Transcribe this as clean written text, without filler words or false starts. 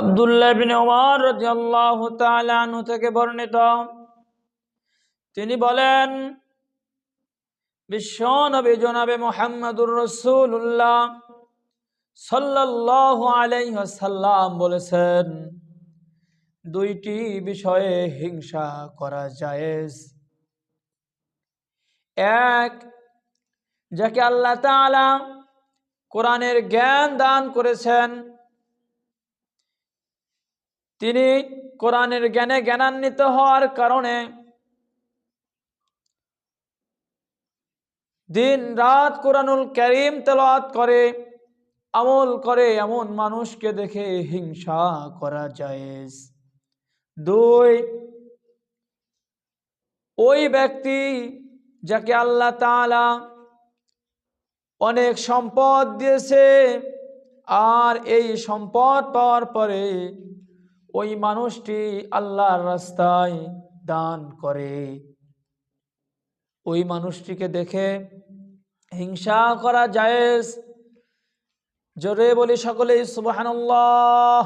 আব্দুল্লাহ ইবনে ওমর রাদিয়াল্লাহু তাআলা আনহু থেকে বর্ণিত, তিনি বলেন, বিশ্বনবী জনাবে মুহাম্মদুর রাসূলুল্লাহ সাল্লাল্লাহু আলাইহি ওয়াসাল্লাম বলেছেন, দুইটি বিষয়ে হিংসা করা জায়েজ। এক, যাকে আল্লাহ তাআলা কোরআনের জ্ঞান দান করেছেন, তিনি কোরআনের জ্ঞানে জ্ঞানান্বিত হওয়ার কারণে দিন রাত কোরআনুল কারীম তেলাওয়াত করে, আমল করে এমন মানুষকে দেখে হিংসা করা জায়েজ। দুই, ওই ব্যক্তি যাকে আল্লাহ তাআলা অনেক সম্পদ দিয়েছে, আর এই সম্পদ পাওয়ার পরে ওই মানুষটি আল্লাহর রাস্তায় দান করে, ওই মানুষটিকে দেখে হিংসা করা জায়েজ। জোরে বলি সকলেই সুবহানাল্লাহ।